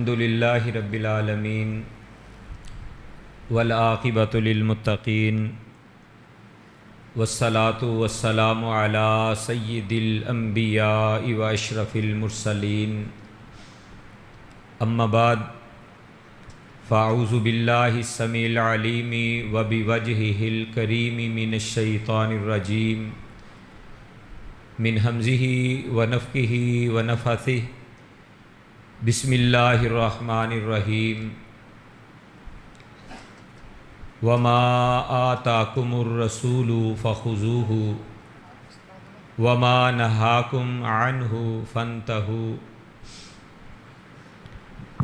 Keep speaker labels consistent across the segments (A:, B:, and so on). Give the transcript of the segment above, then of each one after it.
A: الحمد للہ رب العالمین والعاقبۃ للمتقین والصلاۃ والسلام علی سید الانبیاء واشرف المرسلین اما بعد فاعوذ باللہ السمیع العلیم وبوجہہ الکریم من الشیطان الرجیم من ہمزہ ونفخہ ونفثہ بسم اللہ الرحمن الرحیم وما آتاکم الرسول فخذوہ وما نہاکم عنہ فانتہوا۔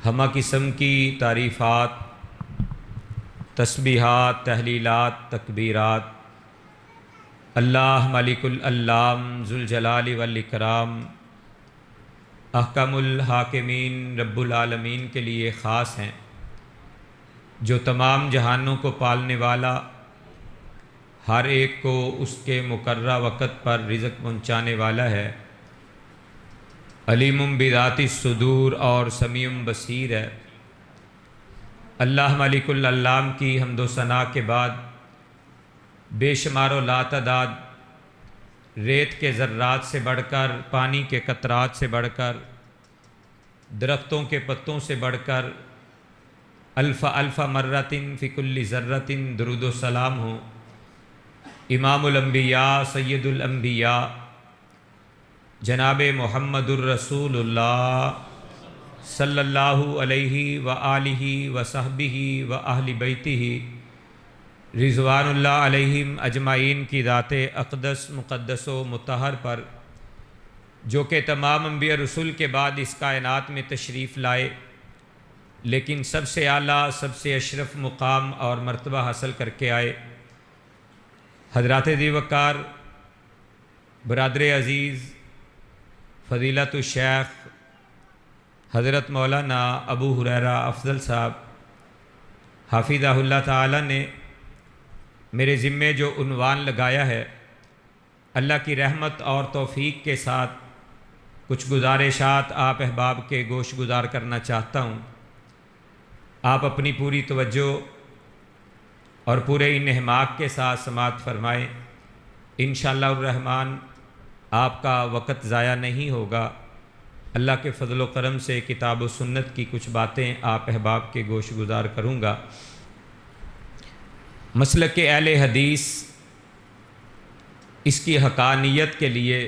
A: ہمہ قسم کی تعریفات، تسبیحات، تحلیلات، تکبیرات اللہ ملک العلام ذوالجلال والاکرام احکم الحاکمین رب العالمین کے لیے خاص ہیں، جو تمام جہانوں کو پالنے والا، ہر ایک کو اس کے مقررہ وقت پر رزق پہنچانے والا ہے، علیم بذات الصدور اور سمیع بصیر ہے۔ اللہ ملک العلام کی حمد و ثنا کے بعد بے شمار و لا تعداد ریت کے ذرات سے بڑھ کر، پانی کے قطرات سے بڑھ کر، درختوں کے پتوں سے بڑھ کر الف الف مرتن فی کل ذرۃ درود و سلام ہو امام الانبیاء سید الانبیاء جناب محمد الرسول اللہ صلی اللہ علیہ وآلہ وصحبہ وأہل بیتہ رضوان اللہ علیہم اجمعین کی ذات اقدس مقدس و مطہر پر، جو کہ تمام انبیاء رسول کے بعد اس کائنات میں تشریف لائے، لیکن سب سے اعلیٰ، سب سے اشرف مقام اور مرتبہ حاصل کر کے آئے، حضرات ذی وقار برادر عزیز فضیلت الشیخ حضرت مولانا ابو ہریرہ افضل صاحب حافظہ اللہ تعالی نے میرے ذمے جو عنوان لگایا ہے، اللہ کی رحمت اور توفیق کے ساتھ کچھ گزارشات آپ احباب کے گوش گزار کرنا چاہتا ہوں۔ آپ اپنی پوری توجہ اور پورے انہماک کے ساتھ سماعت فرمائیں، انشاءاللہ الرحمن آپ کا وقت ضائع نہیں ہوگا۔ اللہ کے فضل و کرم سے کتاب و سنت کی کچھ باتیں آپ احباب کے گوش گزار کروں گا۔ مسلک اہل حدیث، اس کی حقانیت کے لیے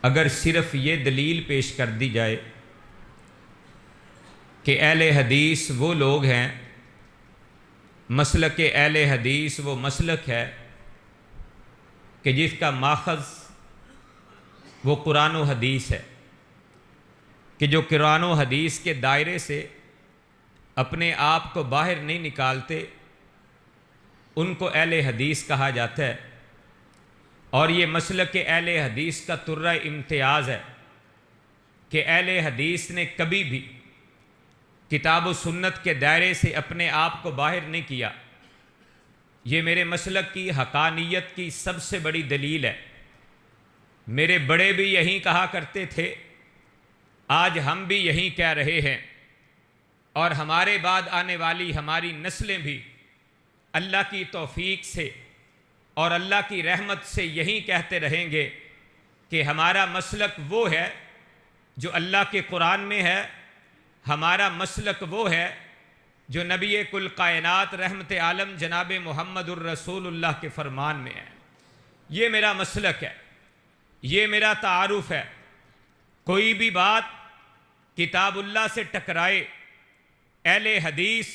A: اگر صرف یہ دلیل پیش کر دی جائے کہ اہل حدیث وہ لوگ ہیں، مسلک اہل حدیث وہ مسلک ہے کہ جس کا ماخذ وہ قرآن و حدیث ہے، کہ جو قرآن و حدیث کے دائرے سے اپنے آپ کو باہر نہیں نکالتے، ان کو اہل حدیث کہا جاتا ہے۔ اور یہ مسلک اہل حدیث کا ترہ امتیاز ہے کہ اہل حدیث نے کبھی بھی کتاب و سنت کے دائرے سے اپنے آپ کو باہر نہیں کیا۔ یہ میرے مسلک کی حقانیت کی سب سے بڑی دلیل ہے۔ میرے بڑے بھی یہی کہا کرتے تھے، آج ہم بھی یہی کہہ رہے ہیں، اور ہمارے بعد آنے والی ہماری نسلیں بھی اللہ کی توفیق سے اور اللہ کی رحمت سے یہی کہتے رہیں گے کہ ہمارا مسلک وہ ہے جو اللہ کے قرآن میں ہے، ہمارا مسلک وہ ہے جو نبی کل کائنات رحمت عالم جناب محمد الرسول اللہ کے فرمان میں ہے۔ یہ میرا مسلک ہے، یہ میرا تعارف ہے۔ کوئی بھی بات کتاب اللہ سے ٹکرائے، اہل حدیث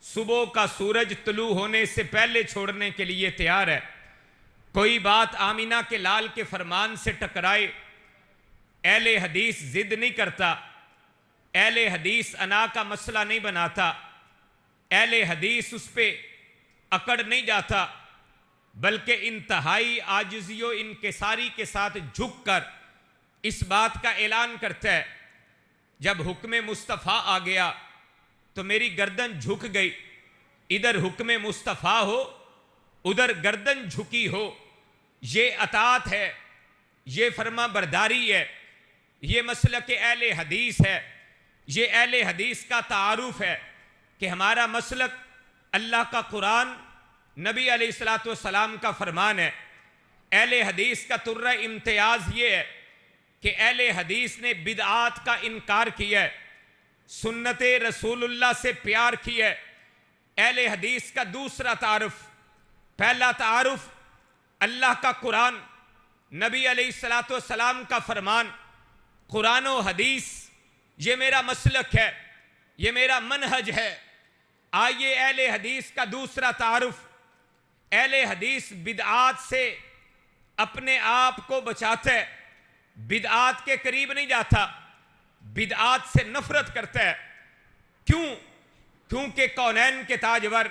A: صبح کا سورج طلوع ہونے سے پہلے چھوڑنے کے لیے تیار ہے۔ کوئی بات آمینہ کے لال کے فرمان سے ٹکرائے، اہل حدیث ضد نہیں کرتا، اہل حدیث انا کا مسئلہ نہیں بناتا، اہل حدیث اس پہ اکڑ نہیں جاتا، بلکہ انتہائی عاجزی و انکساری کے ساتھ جھک کر اس بات کا اعلان کرتا ہے، جب حکم مصطفیٰ آ گیا تو میری گردن جھک گئی۔ ادھر حکم مصطفیٰ ہو، ادھر گردن جھکی ہو، یہ اطاعت ہے، یہ فرما برداری ہے، یہ مسلک اہل حدیث ہے۔ یہ اہل حدیث کا تعارف ہے کہ ہمارا مسلک اللہ کا قرآن، نبی علیہ الصلوۃ والسلام کا فرمان ہے۔ اہل حدیث کا طرہ امتیاز یہ ہے کہ اہل حدیث نے بدعات کا انکار کیا ہے، سنت رسول اللہ سے پیار کیا ہے۔ اہل حدیث کا دوسرا تعارف، پہلا تعارف اللہ کا قرآن، نبی علیہ الصلوۃ والسلام کا فرمان، قرآن و حدیث، یہ میرا مسلک ہے، یہ میرا منہج ہے۔ آئیے اہل حدیث کا دوسرا تعارف، اہل حدیث بدعات سے اپنے آپ کو بچاتا ہے، بدعات کے قریب نہیں جاتا، بدعات سے نفرت کرتا ہے۔ کیوں؟ کیونکہ کونین کے تاجور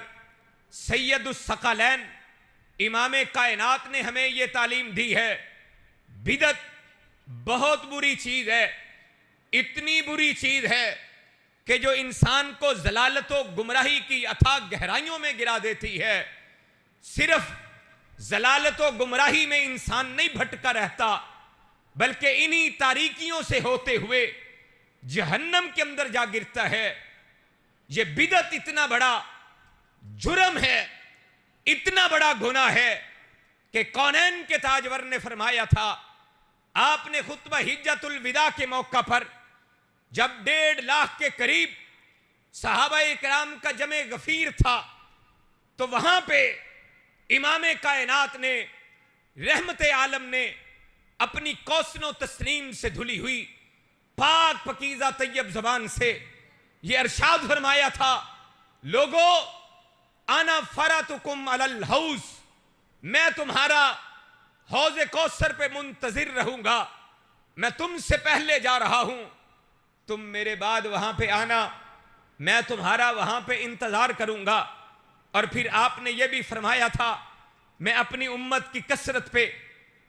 A: سید الثقلین امام کائنات نے ہمیں یہ تعلیم دی ہے، بدعت بہت بری چیز ہے، اتنی بری چیز ہے کہ جو انسان کو ضلالت و گمراہی کی اتھاہ گہرائیوں میں گرا دیتی ہے۔ صرف ضلالت و گمراہی میں انسان نہیں بھٹکا رہتا، بلکہ انہی تاریکیوں سے ہوتے ہوئے جہنم کے اندر جا گرتا ہے۔ یہ بدعت اتنا بڑا جرم ہے، اتنا بڑا گناہ ہے کہ کونین کے تاجور نے فرمایا تھا، آپ نے خطبہ حجت الوداع کے موقع پر جب 1.5 لاکھ کے قریب صحابہ اکرام کا جمع غفیر تھا، تو وہاں پہ امام کائنات نے، رحمت عالم نے اپنی کوسن و تسنیم سے دھلی ہوئی پاک پکیزہ طیب زبان سے یہ ارشاد فرمایا تھا، لوگو انا فراتکم علی الحوض، میں تمہارا حوض کوثر پہ منتظر رہوں گا، میں تم سے پہلے جا رہا ہوں، تم میرے بعد وہاں پہ آنا، میں تمہارا وہاں پہ انتظار کروں گا۔ اور پھر آپ نے یہ بھی فرمایا تھا، میں اپنی امت کی کثرت پہ،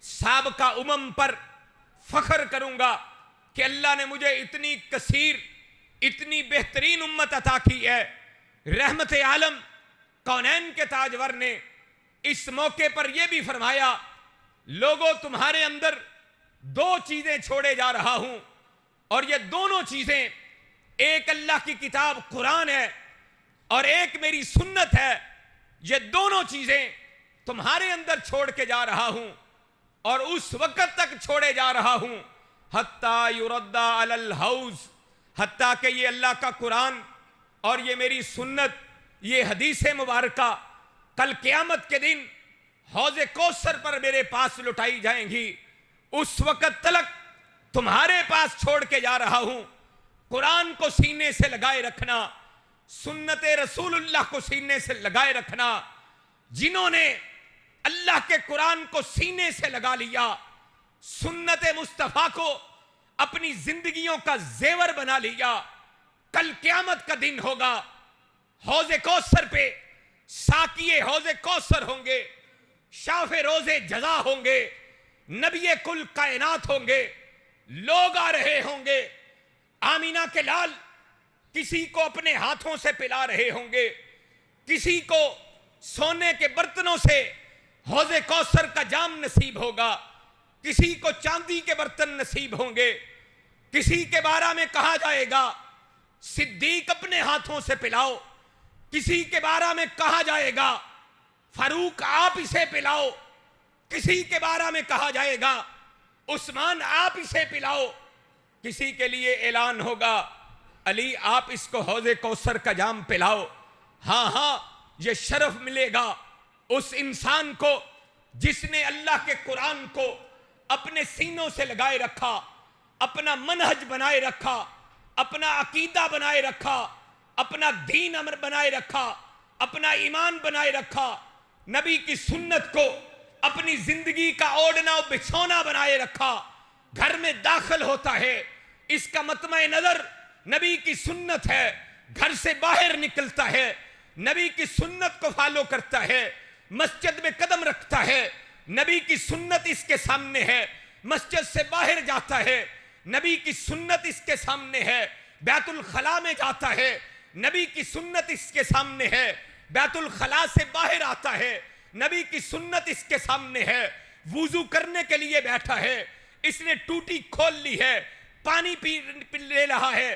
A: سابقہ امم پر فخر کروں گا کہ اللہ نے مجھے اتنی کثیر، اتنی بہترین امت عطا کی ہے۔ رحمت عالم کونین کے تاجور نے اس موقع پر یہ بھی فرمایا، لوگوں تمہارے اندر 2 چیزیں چھوڑے جا رہا ہوں، اور یہ دونوں چیزیں، ایک اللہ کی کتاب قرآن ہے اور ایک میری سنت ہے، یہ دونوں چیزیں تمہارے اندر چھوڑ کے جا رہا ہوں، اور اس وقت تک چھوڑے جا رہا ہوں حتیٰ یرد علی الحوض، حتیٰ کہ یہ اللہ کا قرآن اور یہ میری سنت، یہ حدیث مبارکہ کل قیامت کے دن حوض کوثر پر میرے پاس لٹائی جائیں گی، اس وقت تلک تمہارے پاس چھوڑ کے جا رہا ہوں۔ قرآن کو سینے سے لگائے رکھنا، سنت رسول اللہ کو سینے سے لگائے رکھنا۔ جنہوں نے اللہ کے قرآن کو سینے سے لگا لیا، سنت مصطفیٰ کو اپنی زندگیوں کا زیور بنا لیا، کل قیامت کا دن ہوگا، حوض کوثر پہ ساقی حوض کوثر ہوں گے، شاف روز جزا ہوں گے، نبی کل کائنات ہوں گے، لوگ آ رہے ہوں گے، آمینہ کے لال کسی کو اپنے ہاتھوں سے پلا رہے ہوں گے، کسی کو سونے کے برتنوں سے حوض کوثر کا جام نصیب ہوگا، کسی کو چاندی کے برتن نصیب ہوں گے، کسی کے بارے میں کہا جائے گا صدیق اپنے ہاتھوں سے پلاؤ، کسی کے بارے میں کہا جائے گا فاروق آپ اسے پلاؤ، کسی کے بارے میں کہا جائے گا عثمان آپ اسے پلاؤ، کسی کے لیے اعلان ہوگا علی آپ اس کو حوض کوثر کا جام پلاؤ۔ ہاں ہاں، یہ شرف ملے گا اس انسان کو جس نے اللہ کے قرآن کو اپنے سینوں سے لگائے رکھا، اپنا منہج بنائے رکھا، اپنا عقیدہ بنائے رکھا، اپنا دین امر بنائے رکھا، اپنا ایمان بنائے رکھا، نبی کی سنت کو اپنی زندگی کا اوڑھنا و بچھونا بنائے رکھا، گھر میں داخل ہوتا ہے، اس کا مطمع نظر نبی کی سنت ہے، گھر سے باہر نکلتا ہے، نبی کی سنت کو فالو کرتا ہے، مسجد میں قدم رکھتا ہے، نبی کی سنت اس کے سامنے ہے، مسجد سے باہر جاتا ہے، نبی کی سنت اس کے سامنے ہے، بیت الخلاء میں جاتا ہے، نبی کی سنت اس کے سامنے ہے، بیت الخلاء سے باہر آتا ہے، نبی کی سنت اس کے سامنے ہے، وضو کرنے کے لیے بیٹھا ہے، اس نے ٹوٹی کھول لی ہے، پانی پی لے رہا ہے،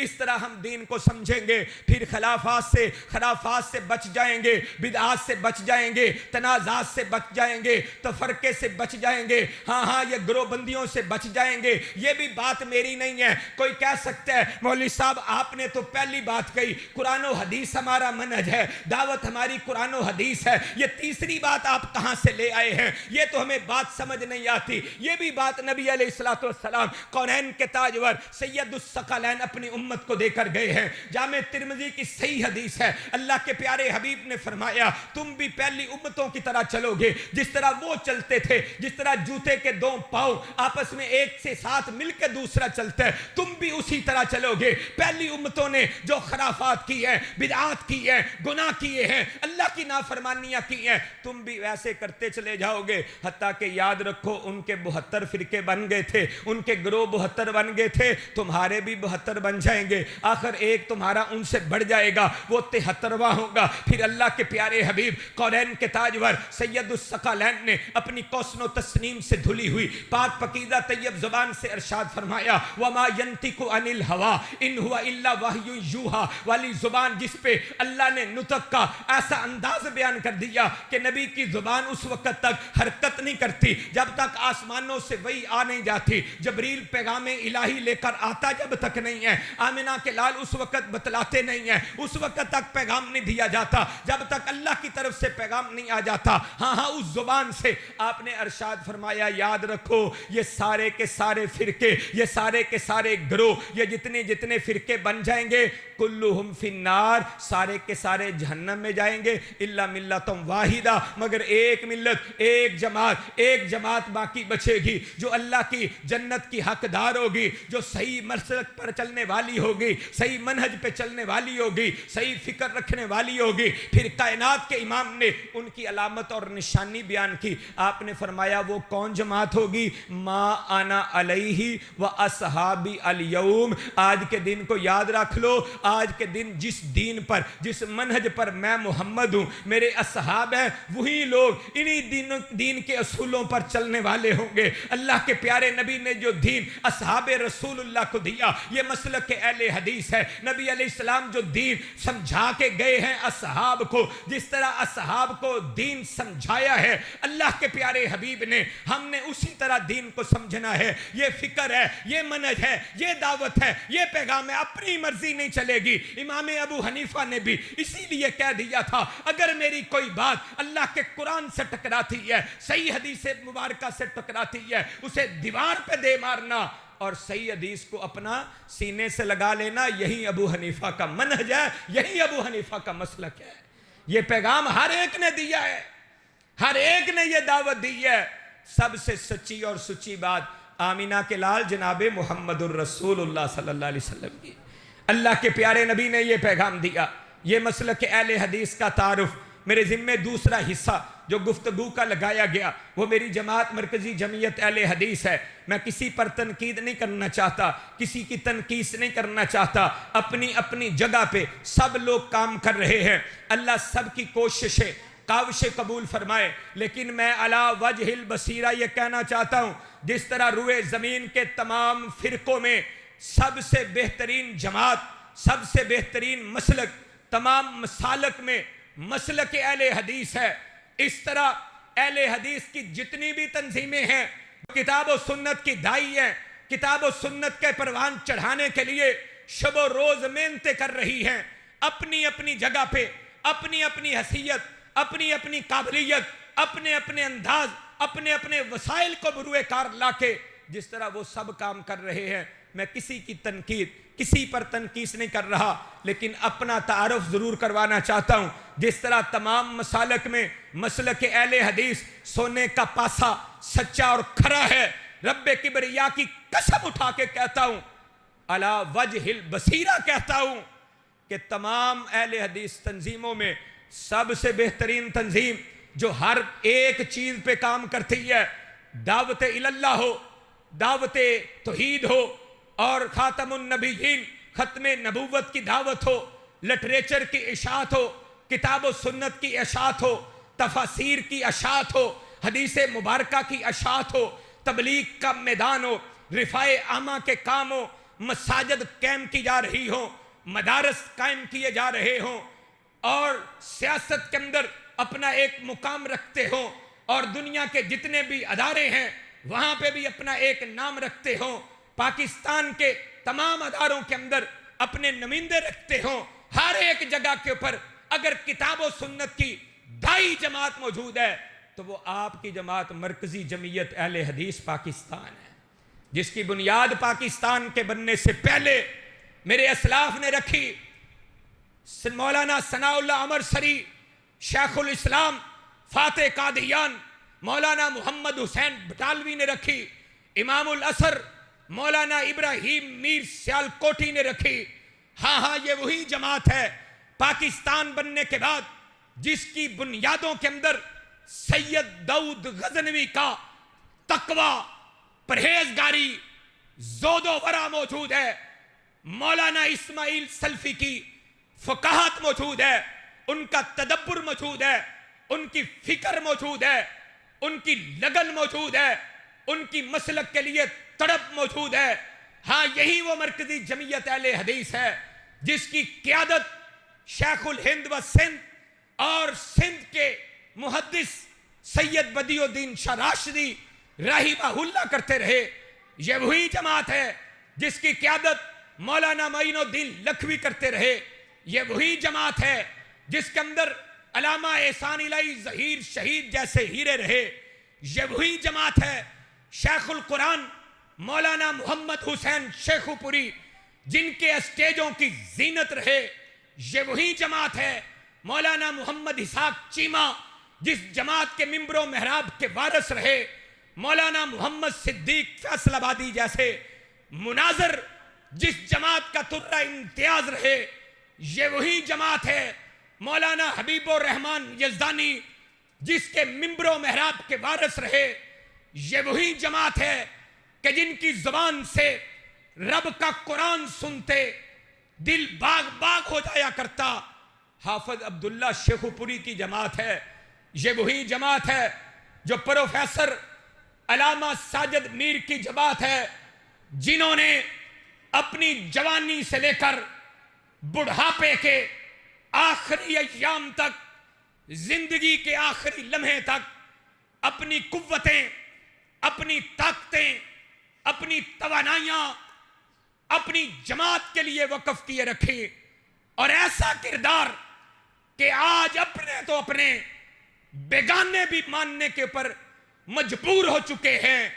A: اس طرح ہم دین کو سمجھیں گے، پھر خلافات سے بچ جائیں گے، بدعات سے بچ جائیں گے، تنازعات سے بچ جائیں گے، تفرقے سے بچ جائیں گے، ہاں یہ گروہ بندیوں سے بچ جائیں گے۔ یہ بھی بات میری نہیں ہے، کوئی کہہ سکتا ہے مولوی صاحب آپ نے تو پہلی بات کہی قرآن و حدیث ہمارا منہج ہے، دعوت ہماری قرآن و حدیث ہے، یہ تیسری بات آپ کہاں سے لے آئے ہیں؟ یہ تو ہمیں بات سمجھ نہیں آتی۔ یہ بھی بات نبی علیہ السلام کونین کے تاجور سید الثقلین اپنی امت کو دے کر گئے ہیں۔ جامع ترمذی کی صحیح حدیث ہے، اللہ کے پیارے حبیب نے فرمایا تم بھی پہلی امتوں کی طرح چلو گے، جس طرح وہ چلتے تھے، جس طرح جوتے کے دو پاؤں آپس میں ایک سے ساتھ مل کے دوسرا چلتا ہے، تم بھی اسی طرح چلو گے۔ پہلی امتوں نے جو خرافات کی ہیں، بدعات کی ہیں، گناہ کیے ہیں، اللہ کی نافرمانیاں کی ہیں، تم بھی ویسے کرتے چلے جاؤ گے، حتیٰ کہ یاد رکھو ان کے 72 فرقے بن گئے تھے، ان کے گروہ 72 بن گئے تھے، تمہارے بھی 72 بن جائیں گے، آخر ایک تمہارا ان سے بڑھ جائے گا، وہ 73واں ہوگا۔ پھر اللہ کے پیارے حبیب کونین کے تاجور سید الثقلین نے اپنی کوسن و تسنیم سے دھلی ہوئی پاک پکیزہ طیب زبان سے ارشاد فرمایا وَمَا يَنْتِقُ عَنِ الْهَوَىٰ إِنْ هُوَ إِلَّا وَحْيٌ يُوحَىٰ، والی زبان جس پہ اللہ نے نطق کا ایسا انداز بیان کر دیا کہ نبی کی زبان اس وقت تک حرکت نہیں کرتی جب تک آسمانوں سے وحی آ نہیں جاتی، جبریل پیغام الہی لے کر آتا جب تک نہیں ہے، آمنہ کے لال اس وقت بتلاتے نہیں ہیں، اس وقت تک پیغام نہیں دیا جاتا جب تک اللہ کی طرف سے پیغام نہیں آ جاتا۔ ہاں اس زبان سے آپ نے ارشاد فرمایا یاد رکھو یہ سارے کے سارے فرقے، یہ سارے کے سارے گروہ، یہ جتنے فرقے بن جائیں گے کلہم فی النار، سارے کے سارے جہنم میں جائیں گے، الا ملۃ واحدہ، مگر ایک ملت، ایک جماعت باقی بچے گی جو اللہ کی جنت کی حقدار ہوگی، جو صحیح مسلک پر چلنے والی ہوگی، صحیح منہج پہ چلنے والی ہوگی، صحیح فکر رکھنے والی ہوگی۔ پھر کائنات کے امام نے ان کی علامت اور نشانی بیان کی، آپ نے فرمایا وہ کون جماعت ہوگی؟ ما انا علیہ و اصحابی الیوم، آج کے دن کو یاد رکھ لو، آج کے دن جس دین پر، جس منہج پر میں محمد ہوں، میرے اصحاب ہیں، وہی لوگ انہی دین کے اصولوں پر چلنے والے ہوں گے۔ اللہ کے پیارے نبی نے جو دین اصحاب رسول اللہ کو دیا یہ مسلک اہل حدیث ہے۔ نبی علیہ السلام جو دین سمجھا کے گئے ہیں اصحاب کو، جس طرح اصحاب کو دین سمجھایا ہے اللہ کے پیارے حبیب نے، ہم نے اسی طرح دین کو سمجھنا ہے۔ یہ فکر ہے، یہ منہج ہے، یہ دعوت ہے، یہ پیغام ہے، اپنی مرضی نہیں چلے گی۔ امام ابو حنیفہ نے بھی اسی لیے کہہ دیا تھا اگر میری کوئی بات اللہ کے قرآن سے ٹکراتی ہے، صحیح حدیث مبارکہ سے ٹکراتی ہے، اسے دیوار پہ دے مارنا اور صحیح حدیث کو اپنا سینے سے لگا لینا، یہی ابو حنیفہ کا منہج ہے، یہی ابو حنیفہ کا مسلک ہے۔ یہ پیغام ہر ایک نے دیا ہے، ہر ایک نے یہ دعوت دی ہے۔ سب سے سچی اور سچی بات آمینہ کے لال جناب محمد الرسول اللہ صلی اللہ علیہ وسلم کی، اللہ کے پیارے نبی نے یہ پیغام دیا۔ یہ مسلک اہل حدیث کا تعارف، میرے ذمہ دوسرا حصہ جو گفتگو کا لگایا گیا وہ میری جماعت مرکزی جمعیت اہل حدیث ہے۔ میں کسی پر تنقید نہیں کرنا چاہتا، کسی کی تنقیص نہیں کرنا چاہتا، اپنی اپنی جگہ پہ سب لوگ کام کر رہے ہیں، اللہ سب کی کوششیں کاوشیں قبول فرمائے۔ لیکن میں علی وجہ البصیرہ یہ کہنا چاہتا ہوں جس طرح روئے زمین کے تمام فرقوں میں سب سے بہترین جماعت، سب سے بہترین مسلک، تمام مسالک میں مسلک اہل حدیث ہے، اس طرح اہل حدیث کی جتنی بھی تنظیمیں ہیں کتاب و سنت کی دائی ہیں، کتاب و سنت کے پروان چڑھانے کے لیے شب و روز محنتیں کر رہی ہیں، اپنی اپنی جگہ پہ، اپنی اپنی حیثیت، اپنی اپنی قابلیت، اپنے اپنے انداز، اپنے اپنے وسائل کو بروئے کار لا کے جس طرح وہ سب کام کر رہے ہیں۔ میں کسی کی تنقید، کسی پر تنقیص نہیں کر رہا، لیکن اپنا تعارف ضرور کروانا چاہتا ہوں۔ جس طرح تمام مسالک میں مسلک اہل حدیث سونے کا پاسا سچا اور کھرا ہے، رب کبریا کی قسم اٹھا کے کہتا ہوں، علی وجہ البصیرہ کہتا ہوں کہ تمام اہل حدیث تنظیموں میں سب سے بہترین تنظیم جو ہر ایک چیز پہ کام کرتی ہے، دعوت اللہ ہو، دعوت توحید ہو، اور خاتم النبیین ختم نبوت کی دعوت ہو، لٹریچر کی اشاعت ہو، کتاب و سنت کی اشاعت ہو، تفاسیر کی اشاعت ہو، حدیث مبارکہ کی اشاعت ہو، تبلیغ کا میدان ہو، رفاع عامہ کے کام ہو، مساجد قائم کی جا رہی ہوں، مدارس قائم کیے جا رہے ہوں، اور سیاست کے اندر اپنا ایک مقام رکھتے ہوں، اور دنیا کے جتنے بھی ادارے ہیں وہاں پہ بھی اپنا ایک نام رکھتے ہوں، پاکستان کے تمام اداروں کے اندر اپنے نمائندے رکھتے ہوں، ہر ایک جگہ کے اوپر اگر کتاب و سنت کی دائی جماعت موجود ہے تو وہ آپ کی جماعت مرکزی جمعیت اہل حدیث پاکستان ہے، جس کی بنیاد پاکستان کے بننے سے پہلے میرے اسلاف نے رکھی۔ مولانا ثناء اللہ امرسری، شیخ الاسلام فاتح قادیان، مولانا محمد حسین بٹالوی نے رکھی، امام الازہر مولانا ابراہیم میر سیالکوٹی نے رکھی۔ ہاں یہ وہی جماعت ہے پاکستان بننے کے بعد جس کی بنیادوں کے اندر سید داؤد غزنوی کا تقوی، پرہیزگاری، زہد و ورع موجود ہے، مولانا اسماعیل سلفی کی فقاہت موجود ہے، ان کا تدبر موجود ہے، ان کی فکر موجود ہے، ان کی لگن موجود ہے، ان کی مسلک کے لیے تڑپ موجود ہے۔ ہاں یہی وہ مرکزی جمعیت اہل حدیث ہے جس کی قیادت شیخ الہند و سندھ اور سندھ کے محدث سید بدیع الدین شاہ راشدی رحمہ اللہ کرتے رہے۔ یہ وہی جماعت ہے جس کی قیادت مولانا معین الدین لکھوی کرتے رہے۔ یہ وہی جماعت ہے جس کے اندر علامہ احسان الہی ظہیر شہید جیسے ہیرے رہے۔ یہ وہی جماعت ہے شیخ القرآن مولانا محمد حسین شیخو پوری جن کے اسٹیجوں کی زینت رہے۔ یہ وہی جماعت ہے مولانا محمد اسحاق چیمہ جس جماعت کے ممبر و محراب کے وارث رہے، مولانا محمد صدیق فیصل آبادی جیسے مناظر جس جماعت کا ترہ امتیاز رہے۔ یہ وہی جماعت ہے مولانا حبیب الرحمن یزدانی جس کے ممبر و محراب کے وارث رہے۔ یہ وہی جماعت ہے کہ جن کی زبان سے رب کا قرآن سنتے دل باغ باغ ہو جایا کرتا۔ حافظ عبداللہ شیخو پوری کی جماعت ہے۔ یہ وہی جماعت ہے جو پروفیسر علامہ ساجد میر کی جماعت ہے جنہوں نے اپنی جوانی سے لے کر بڑھاپے کے آخری ایام تک، زندگی کے آخری لمحے تک اپنی قوتیں، اپنی طاقتیں، اپنی توانائیاں اپنی جماعت کے لیے وقف کیے رکھی، اور ایسا کردار کہ آج اپنے تو اپنے بیگانے بھی ماننے کے اوپر مجبور ہو چکے ہیں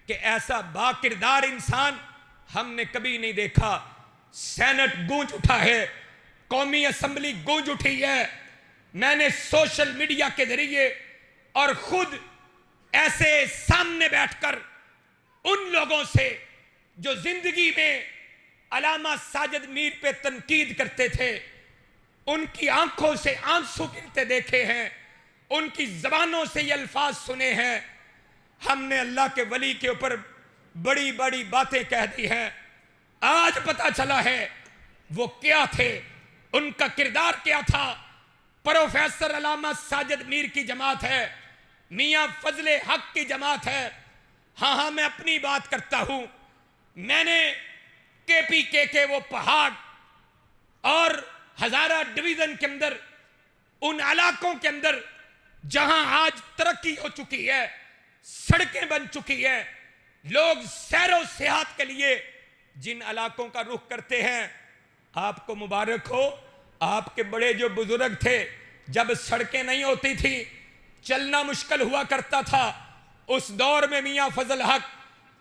A: کہ ایسا با کردار انسان ہم نے کبھی نہیں دیکھا۔ سینٹ گونج اٹھا ہے، قومی اسمبلی گونج اٹھی ہے۔ میں نے سوشل میڈیا کے ذریعے اور خود ایسے سامنے بیٹھ کر ان لوگوں سے جو زندگی میں علامہ ساجد میر پہ تنقید کرتے تھے ان کی آنکھوں سے آنسو گرتے دیکھے ہیں، ان کی زبانوں سے یہ الفاظ سنے ہیں۔ ہم نے اللہ کے ولی کے اوپر بڑی بڑی باتیں کہہ دی ہیں، آج پتہ چلا ہے وہ کیا تھے، ان کا کردار کیا تھا۔ پروفیسر علامہ ساجد میر کی جماعت ہے، میاں فضل حق کی جماعت ہے۔ ہاں میں اپنی بات کرتا ہوں، میں نے کے پی کے وہ پہاڑ اور ہزارہ ڈویژن کے اندر ان علاقوں کے اندر جہاں آج ترقی ہو چکی ہے، سڑکیں بن چکی ہیں، لوگ سیر و سیاحت کے لیے جن علاقوں کا رخ کرتے ہیں، آپ کو مبارک ہو۔ آپ کے بڑے جو بزرگ تھے جب سڑکیں نہیں ہوتی تھی، چلنا مشکل ہوا کرتا تھا، اس دور میں میاں فضل حق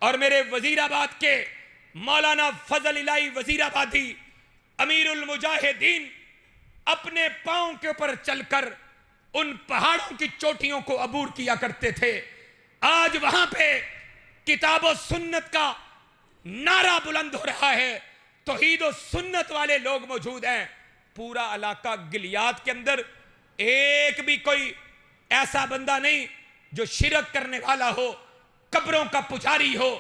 A: اور میرے وزیر آباد کے مولانا فضل الہی وزیر آبادی امیر المجاہدین اپنے پاؤں کے اوپر چل کر ان پہاڑوں کی چوٹیوں کو عبور کیا کرتے تھے۔ آج وہاں پہ کتاب و سنت کا نعرہ بلند ہو رہا ہے، توحید و سنت والے لوگ موجود ہیں۔ پورا علاقہ گلیات کے اندر ایک بھی کوئی ایسا بندہ نہیں جو شرک کرنے والا ہو، قبروں کا پجاری ہو،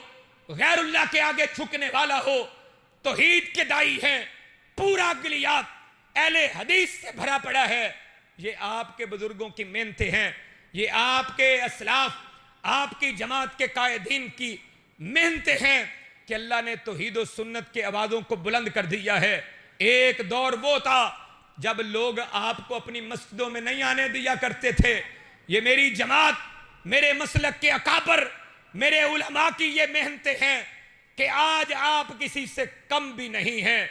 A: غیر اللہ کے آگے جھکنے والا ہو، توحید کے دائی ہیں۔ پورا گلیات اہل حدیث سے بھرا پڑا ہے۔ یہ آپ کے بزرگوں کی محنتیں ہیں، یہ آپ کے اسلاف، آپ کی جماعت کے قائدین کی محنتیں ہیں کہ اللہ نے توحید و سنت کے آوازوں کو بلند کر دیا ہے۔ ایک دور وہ تھا جب لوگ آپ کو اپنی مسجدوں میں نہیں آنے دیا کرتے تھے۔ یہ میری جماعت، میرے مسلک کے اکابر، میرے علماء کی یہ محنتیں ہیں کہ آج آپ کسی سے کم بھی نہیں ہیں،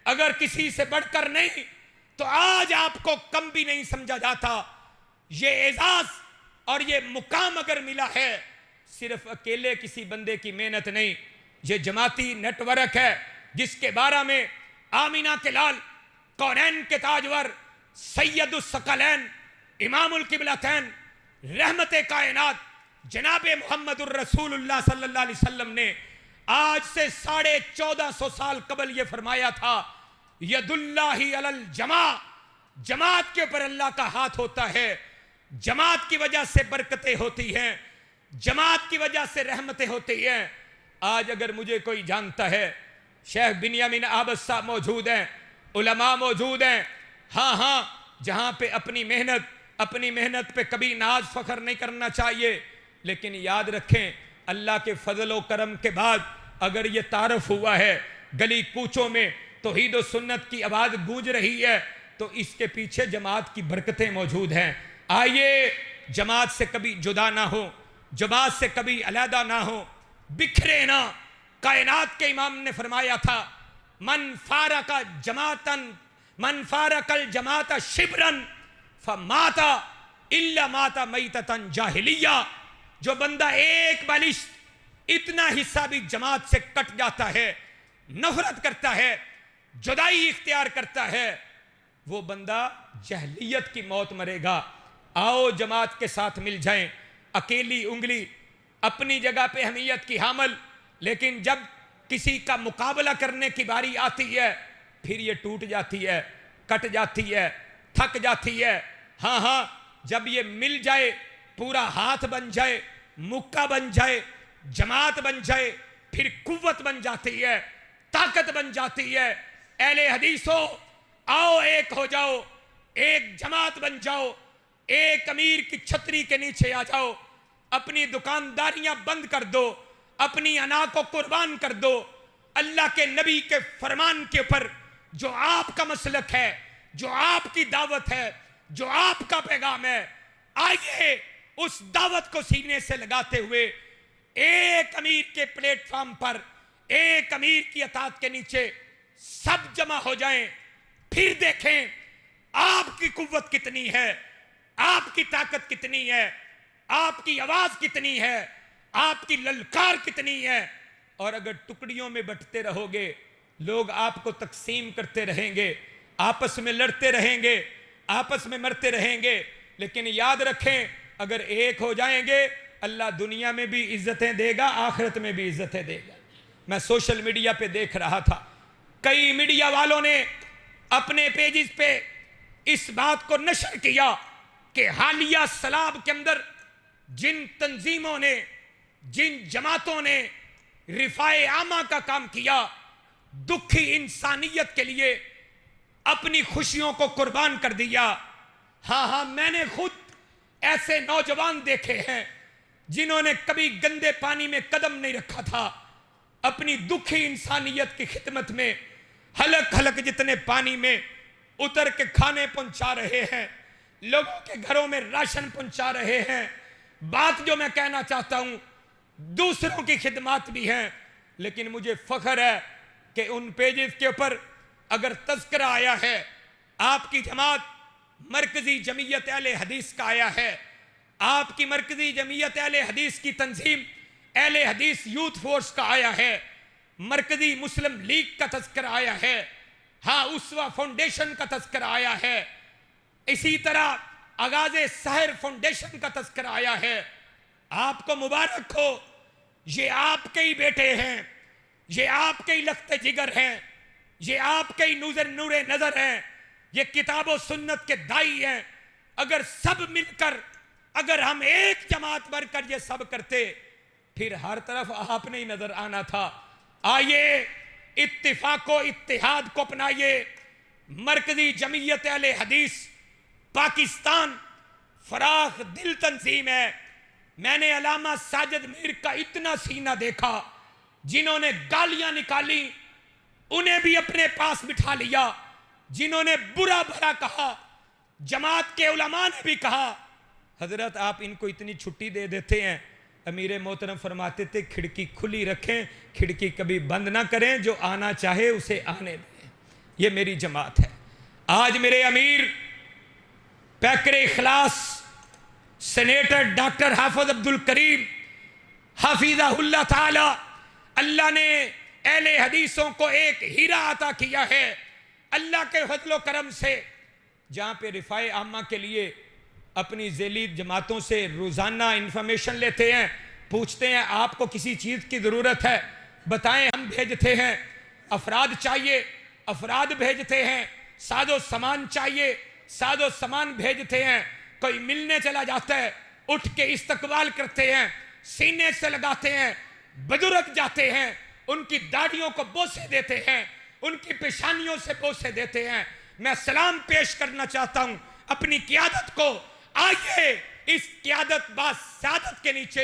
A: اگر کسی سے بڑھ کر نہیں تو آج آپ کو کم بھی نہیں سمجھا جاتا۔ یہ اعزاز اور یہ مقام اگر ملا ہے صرف اکیلے کسی بندے کی محنت نہیں، یہ جماعتی نیٹ ورک ہے جس کے بارے میں آمینہ کے لال، کونین کے تاجور، سید الثقلین، امام القبلتین، رحمت کائنات جناب محمد الرسول اللہ صلی اللہ علیہ وسلم نے آج سے 1450 سال قبل یہ فرمایا تھا، ید اللہ علی الجماع، جماعت کے اوپر اللہ کا ہاتھ ہوتا ہے، جماعت کی وجہ سے برکتیں ہوتی ہیں، جماعت کی وجہ سے رحمتیں ہوتی ہیں۔ آج اگر مجھے کوئی جانتا ہے، شیخ بنیامین عابد صاحب موجود ہیں، علماء موجود ہیں، ہاں جہاں پہ اپنی محنت پہ کبھی ناز فخر نہیں کرنا چاہیے، لیکن یاد رکھیں اللہ کے فضل و کرم کے بعد اگر یہ تعارف ہوا ہے، گلی کوچوں میں توحید و سنت کی آواز گونج رہی ہے، تو اس کے پیچھے جماعت کی برکتیں موجود ہیں۔ آئیے جماعت سے کبھی جدا نہ ہو، جماعت سے کبھی علیحدہ نہ ہو، بکھرے نہ۔ کائنات کے امام نے فرمایا تھا، من فارق الجماعت شبرا فمات الا مات میتتا جاہلیہ، جو بندہ ایک بالشت اتنا حصہ بھی جماعت سے کٹ جاتا ہے، نفرت کرتا ہے، جدائی اختیار کرتا ہے، وہ بندہ جہلیت کی موت مرے گا۔ آؤ جماعت کے ساتھ مل جائیں۔ اکیلی انگلی اپنی جگہ پہ اہمیت کی حامل، لیکن جب کسی کا مقابلہ کرنے کی باری آتی ہے پھر یہ ٹوٹ جاتی ہے، کٹ جاتی ہے، تھک جاتی ہے۔ ہاں جب یہ مل جائے، پورا ہاتھ بن جائے، مکہ بن جائے، جماعت بن جائے، پھر قوت بن جاتی ہے، طاقت بن جاتی ہے۔ اہل حدیثو، آؤ ایک ہو جاؤ، ایک جماعت بن جاؤ، ایک امیر کی چھتری کے نیچے آ جاؤ، اپنی دکانداریاں بند کر دو، اپنی انا کو قربان کر دو، اللہ کے نبی کے فرمان کے اوپر جو آپ کا مسلک ہے، جو آپ کی دعوت ہے، جو آپ کا پیغام ہے، آئیے اس دعوت کو سینے سے لگاتے ہوئے ایک امیر کے پلیٹ فارم پر، ایک امیر کی اطاعت کے نیچے سب جمع ہو جائیں، پھر دیکھیں آپ کی قوت کتنی ہے، آپ کی طاقت کتنی ہے، آپ کی آواز کتنی ہے، آپ کی للکار کتنی ہے۔ اور اگر ٹکڑیوں میں بٹتے رہو گے، لوگ آپ کو تقسیم کرتے رہیں گے، آپس میں لڑتے رہیں گے، آپس میں مرتے رہیں گے، لیکن یاد رکھیں اگر ایک ہو جائیں گے اللہ دنیا میں بھی عزتیں دے گا، آخرت میں بھی عزتیں دے گا۔ میں سوشل میڈیا پہ دیکھ رہا تھا، کئی میڈیا والوں نے اپنے پیجز پہ اس بات کو نشر کیا کہ حالیہ سلاب کے اندر جن تنظیموں نے، جن جماعتوں نے رفاع عامہ کا کام کیا، دکھی انسانیت کے لیے اپنی خوشیوں کو قربان کر دیا۔ ہاں میں نے خود ایسے نوجوان دیکھے ہیں جنہوں نے کبھی گندے پانی میں قدم نہیں رکھا تھا، اپنی دکھی انسانیت کی خدمت میں حلق حلق جتنے پانی میں اتر کے کھانے پہنچا رہے ہیں، لوگوں کے گھروں میں راشن پہنچا رہے ہیں۔ بات جو میں کہنا چاہتا ہوں، دوسروں کی خدمات بھی ہیں، لیکن مجھے فخر ہے کہ ان پیجز کے اوپر اگر تذکرہ آیا ہے، آپ کی جماعت مرکزی جمعیت اہل حدیث کا آیا ہے، آپ کی مرکزی جمعیت اہل حدیث کی تنظیم اہل حدیث یوتھ فورس کا آیا ہے، مرکزی مسلم لیگ کا تذکرہ آیا ہے، ہاں اسوہ فاؤنڈیشن کا تذکرہ آیا ہے، اسی طرح آغاز سحر فاؤنڈیشن کا تذکرہ آیا ہے۔ آپ کو مبارک ہو، یہ آپ کے ہی بیٹے ہیں، یہ آپ کے ہی لخت جگر ہیں، یہ آپ کے ہی نور نظر ہیں، یہ کتاب و سنت کے دائی ہیں۔ اگر سب مل کر، اگر ہم ایک جماعت بن کر یہ سب کرتے، پھر ہر طرف آپ نے ہی نظر آنا تھا۔ آئیے اتفاق و اتحاد کو اپنائیے۔ مرکزی جمعیت اہل حدیث پاکستان فراخ دل تنظیم ہے۔ میں نے علامہ ساجد میر کا اتنا سینہ دیکھا،
B: جنہوں نے گالیاں نکالی انہیں بھی اپنے پاس بٹھا لیا، جنہوں نے برا بھلا کہا جماعت کے علماء نے بھی کہا حضرت آپ ان کو اتنی چھٹی دے دیتے ہیں۔ امیر محترم فرماتے تھے کھڑکی کھلی رکھیں، کھڑکی کبھی بند نہ کریں، جو آنا چاہے اسے آنے دیں۔ یہ میری جماعت ہے۔ آج میرے امیر پیکر اخلاص سینیٹر ڈاکٹر حافظ عبدالکریم حافظہ اللہ تعالی، اللہ نے اہل حدیثوں کو ایک ہیرا عطا کیا ہے اللہ کے فضل و کرم سے، جہاں پہ رفاع عامہ کے لیے اپنی ذیلی جماعتوں سے روزانہ انفارمیشن لیتے ہیں، پوچھتے ہیں آپ کو کسی چیز کی ضرورت ہے بتائیں، ہم بھیجتے ہیں۔ افراد چاہیے، افراد بھیجتے ہیں۔ ساز و سامان چاہیے، ساز و سامان بھیجتے ہیں۔ کوئی ملنے چلا جاتا ہے، اٹھ کے استقبال کرتے ہیں، سینے سے لگاتے ہیں۔ بزرگ جاتے ہیں، ان کی داڑھیوں کو بوسے دیتے ہیں، ان کی پیشانیوں سے بوسے دیتے ہیں۔ میں سلام پیش کرنا چاہتا ہوں اپنی قیادت کو، آئیے اس قیادت با سعادت کے نیچے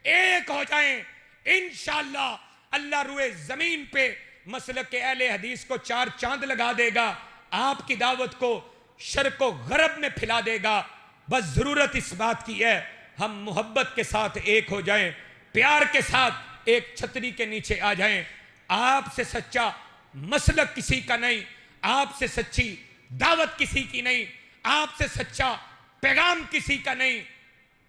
B: ایک ہو جائیں، انشاءاللہ اللہ روئے زمین پہ مسلک اہل حدیث کو چار چاند لگا دے گا، آپ کی دعوت کو شرق و غرب میں پھیلا دے گا۔ بس ضرورت اس بات کی ہے ہم محبت کے ساتھ ایک ہو جائیں، پیار کے ساتھ ایک چھتری کے نیچے آ جائیں۔ آپ سے سچا مسلک کسی کا نہیں، آپ سے سچی دعوت کسی کی نہیں، آپ سے سچا پیغام کسی کا نہیں،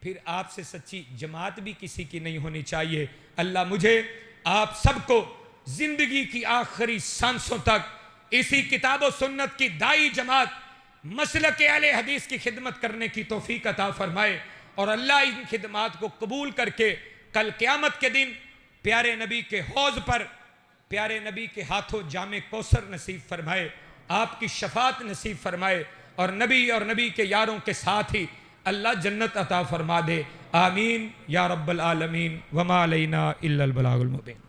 B: پھر آپ سے سچی جماعت بھی کسی کی نہیں ہونی چاہیے۔ اللہ مجھے آپ سب کو زندگی کی آخری سانسوں تک اسی کتاب و سنت کی دائی جماعت مسلک اہل حدیث کی خدمت کرنے کی توفیق عطا فرمائے، اور اللہ ان خدمات کو قبول کر کے کل قیامت کے دن پیارے نبی کے حوض پر پیارے نبی کے ہاتھوں جام کوثر نصیب فرمائے، آپ کی شفاعت نصیب فرمائے، اور نبی اور نبی کے یاروں کے ساتھ ہی اللہ جنت عطا فرما دے۔ آمین یا رب العالمین، وما علینا الا البلاغ المبین۔